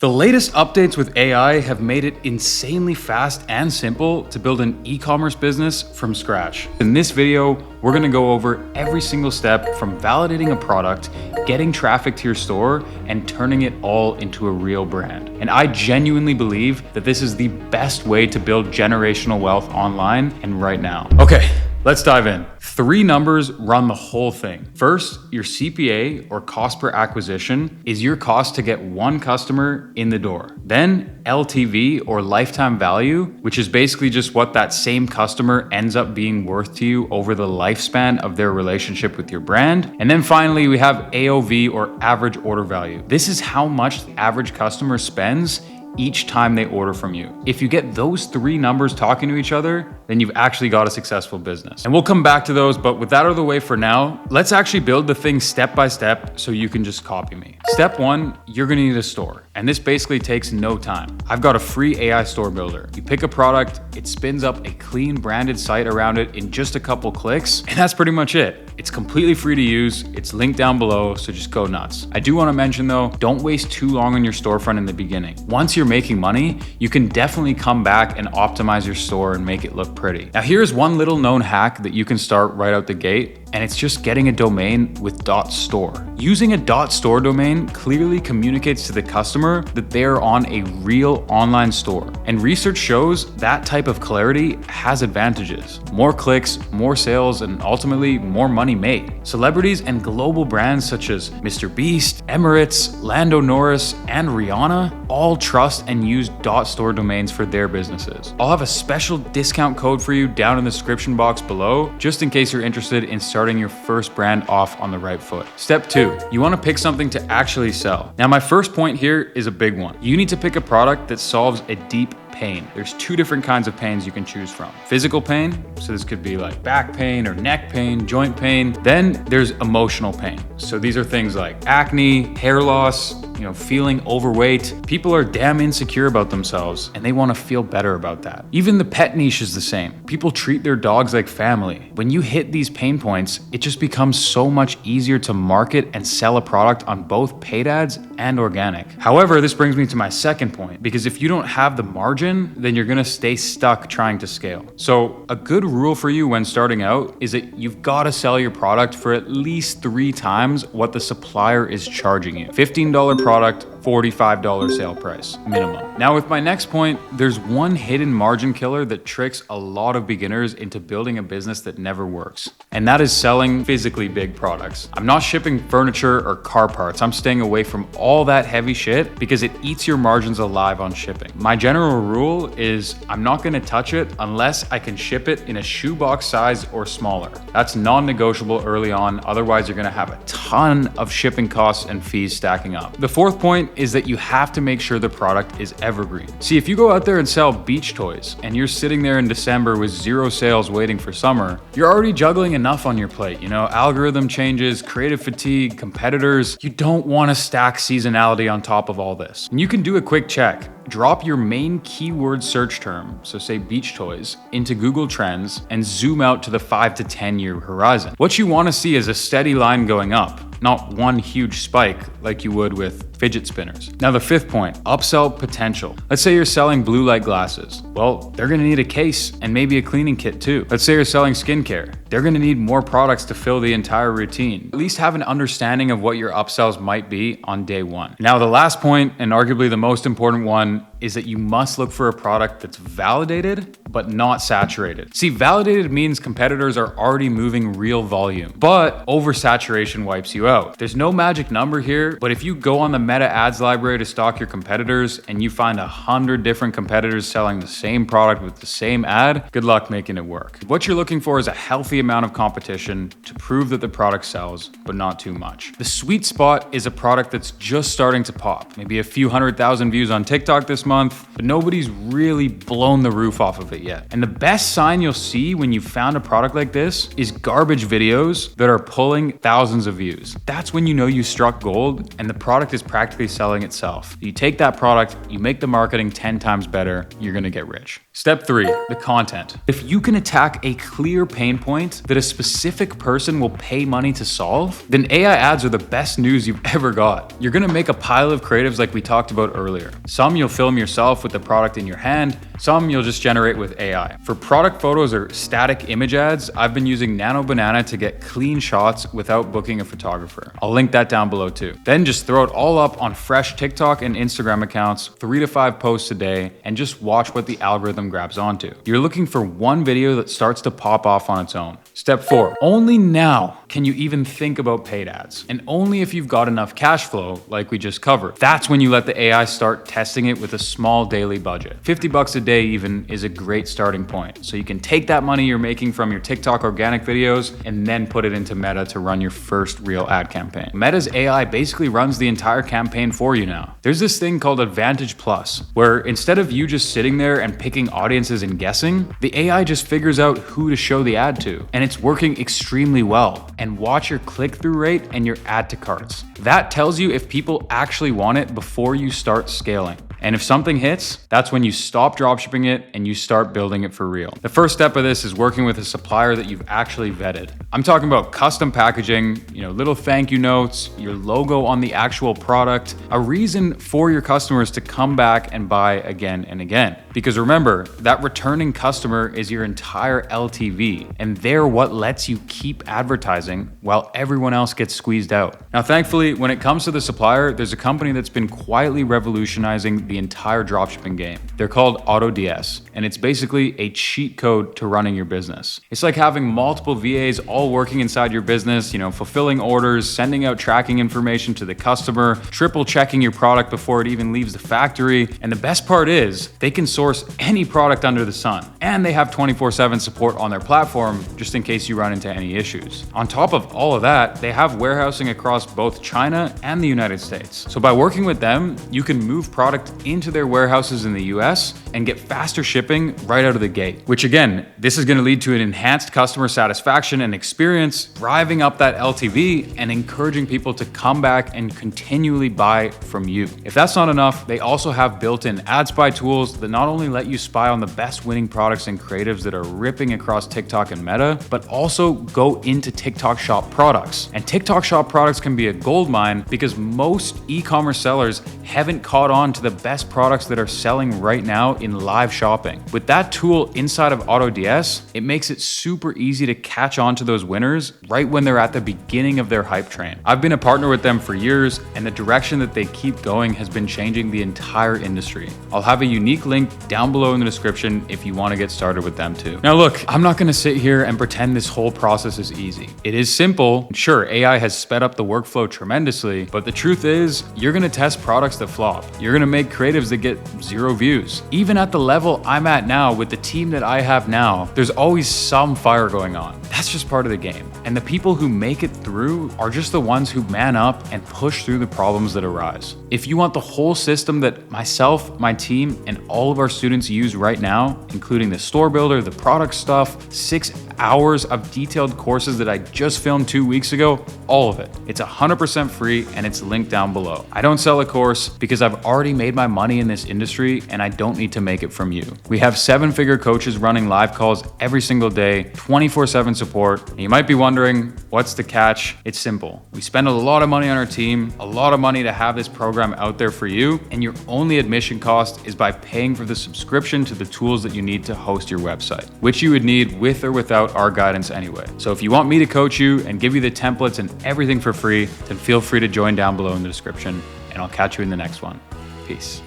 The latest updates with AI have made it insanely fast and simple to build an e-commerce business from scratch. In this video, we're gonna go over every single step from validating a product, getting traffic to your store, and turning it all into a real brand. And I genuinely believe that this is the best way to build generational wealth online and right now. Okay, let's dive in. 3 numbers run the whole thing. First, your CPA, or cost per acquisition, is your cost to get one customer in the door. Then LTV, or lifetime value, which is basically just what that same customer ends up being worth to you over the lifespan of their relationship with your brand. And then finally, we have AOV, or average order value. This is how much the average customer spends each time they order from you. If you get those 3 numbers talking to each other, then you've actually got a successful business. And we'll come back to those, but with that out of the way for now, let's actually build the thing step by step so you can just copy me. Step 1, you're gonna need a store. And this basically takes no time. I've got a free AI store builder. You pick a product, it spins up a clean branded site around it in just a couple clicks, and that's pretty much it. It's completely free to use. It's linked down below, so just go nuts. I do wanna mention though, don't waste too long on your storefront in the beginning. Once you're making money, you can definitely come back and optimize your store and make it look pretty. Now here's one little known hack that you can start right out the gate, and it's just getting a domain with .store. Using a .store domain clearly communicates to the customer that they are on a real online store. And research shows that type of clarity has advantages. More clicks, more sales, and ultimately more money made. Celebrities and global brands such as Mr. Beast, Emirates, Lando Norris, and Rihanna all trust and use .store domains for their businesses. I'll have a special discount code for you down in the description box below, just in case you're interested in starting your first brand off on the right foot. Step 2, you wanna pick something to actually sell. Now my first point here is a big one. You need to pick a product that solves a deep pain. There's 2 different kinds of pains you can choose from. Physical pain, so this could be like back pain or neck pain, joint pain. Then there's emotional pain. So these are things like acne, hair loss, feeling overweight. People are damn insecure about themselves and they want to feel better about that. Even the pet niche is the same. People treat their dogs like family. When you hit these pain points, it just becomes so much easier to market and sell a product on both paid ads and organic. However, this brings me to my second point, because if you don't have the margin, then you're gonna stay stuck trying to scale. So a good rule for you when starting out is that you've got to sell your product for at least 3 times what the supplier is charging you. $15 product, $45 sale price, minimum. Now with my next point, there's one hidden margin killer that tricks a lot of beginners into building a business that never works. And that is selling physically big products. I'm not shipping furniture or car parts. I'm staying away from all that heavy shit because it eats your margins alive on shipping. My general rule is I'm not gonna touch it unless I can ship it in a shoebox size or smaller. That's non-negotiable early on, otherwise you're gonna have a ton of shipping costs and fees stacking up. The 4th point is that you have to make sure the product is evergreen. See, if you go out there and sell beach toys and you're sitting there in December with 0 sales waiting for summer, you're already juggling enough on your plate. Algorithm changes, creative fatigue, competitors. You don't want to stack seasonality on top of all this. And you can do a quick check. Drop your main keyword search term, so say beach toys, into Google Trends and zoom out to the 5 to 10 year horizon. What you want to see is a steady line going up, not one huge spike like you would with fidget spinners. Now the 5th point, upsell potential. Let's say you're selling blue light glasses. Well, they're gonna need a case and maybe a cleaning kit too. Let's say you're selling skincare. They're gonna need more products to fill the entire routine. At least have an understanding of what your upsells might be on day 1. Now the last point, and arguably the most important one, is that you must look for a product that's validated but not saturated. See, validated means competitors are already moving real volume, but oversaturation wipes you out. There's no magic number here, but if you go on the Meta Ads library to stalk your competitors and you find 100 different competitors selling the same product with the same ad, good luck making it work. What you're looking for is a healthy amount of competition to prove that the product sells, but not too much. The sweet spot is a product that's just starting to pop. Maybe a few 100,000 views on TikTok this month, month, but nobody's really blown the roof off of it yet. And the best sign you'll see when you found a product like this is garbage videos that are pulling thousands of views. That's when you know you struck gold and the product is practically selling itself. You take that product, you make the marketing 10 times better, you're gonna get rich. Step 3, the content. If you can attack a clear pain point that a specific person will pay money to solve, then AI ads are the best news you've ever got. You're gonna make a pile of creatives like we talked about earlier. Some you'll film yourself with the product in your hand, some you'll just generate with AI. For product photos or static image ads, I've been using Nano Banana to get clean shots without booking a photographer. I'll link that down below too. Then just throw it all up on fresh TikTok and Instagram accounts, 3 to 5 posts a day, and just watch what the algorithm grabs onto. You're looking for one video that starts to pop off on its own. Step 4, only now can you even think about paid ads, and only if you've got enough cash flow like we just covered. That's when you let the AI start testing it with a small daily budget. $50 a day even is a great starting point. So you can take that money you're making from your TikTok organic videos and then put it into Meta to run your first real ad campaign. Meta's AI basically runs the entire campaign for you now. There's this thing called Advantage Plus, where instead of you just sitting there and picking audiences and guessing, the AI just figures out who to show the ad to. And it's working extremely well. And watch your click-through rate and your add to carts. That tells you if people actually want it before you start scaling. And if something hits, that's when you stop dropshipping it and you start building it for real. The first step of this is working with a supplier that you've actually vetted. I'm talking about custom packaging, little thank you notes, your logo on the actual product, a reason for your customers to come back and buy again and again. Because remember, that returning customer is your entire LTV, and they're what lets you keep advertising while everyone else gets squeezed out. Now, thankfully, when it comes to the supplier, there's a company that's been quietly revolutionizing the entire dropshipping game. They're called AutoDS, and it's basically a cheat code to running your business. It's like having multiple VAs all working inside your business, fulfilling orders, sending out tracking information to the customer, triple checking your product before it even leaves the factory. And the best part is they can source any product under the sun. And they have 24/7 support on their platform just in case you run into any issues. On top of all of that, they have warehousing across both China and the United States. So by working with them, you can move product into their warehouses in the US and get faster shipping right out of the gate. Which again, this is going to lead to an enhanced customer satisfaction and experience, driving up that LTV and encouraging people to come back and continually buy from you. If that's not enough, they also have built-in ad spy tools that not only let you spy on the best winning products and creatives that are ripping across TikTok and Meta, but also go into TikTok Shop products. And TikTok Shop products can be a goldmine because most e-commerce sellers haven't caught on to the best products that are selling right now in live shopping. With that tool inside of AutoDS, it makes it super easy to catch on to those winners right when they're at the beginning of their hype train. I've been a partner with them for years, and the direction that they keep going has been changing the entire industry. I'll have a unique link down below in the description if you want to get started with them too. Now look, I'm not going to sit here and pretend this whole process is easy. It is simple. Sure, AI has sped up the workflow tremendously, but the truth is, you're going to test products that flop. You're going to make creatives that get 0 views. Even at the level I'm at now with the team that I have now, there's always some fire going on. That's just part of the game. And the people who make it through are just the ones who man up and push through the problems that arise. If you want the whole system that myself, my team, and all of our students use right now, including the store builder, the product stuff, 6 hours of detailed courses that I just filmed 2 weeks ago, all of it. It's 100% free and it's linked down below. I don't sell a course because I've already made my money in this industry and I don't need to make it from you. We have 7-figure coaches running live calls every single day, 24/7 support. And you might be wondering, what's the catch? It's simple. We spend a lot of money on our team, a lot of money to have this program out there for you, and your only admission cost is by paying for the subscription to the tools that you need to host your website, which you would need with or without our guidance anyway. So if you want me to coach you and give you the templates and everything for free, then feel free to join down below in the description, and I'll catch you in the next one. Peace.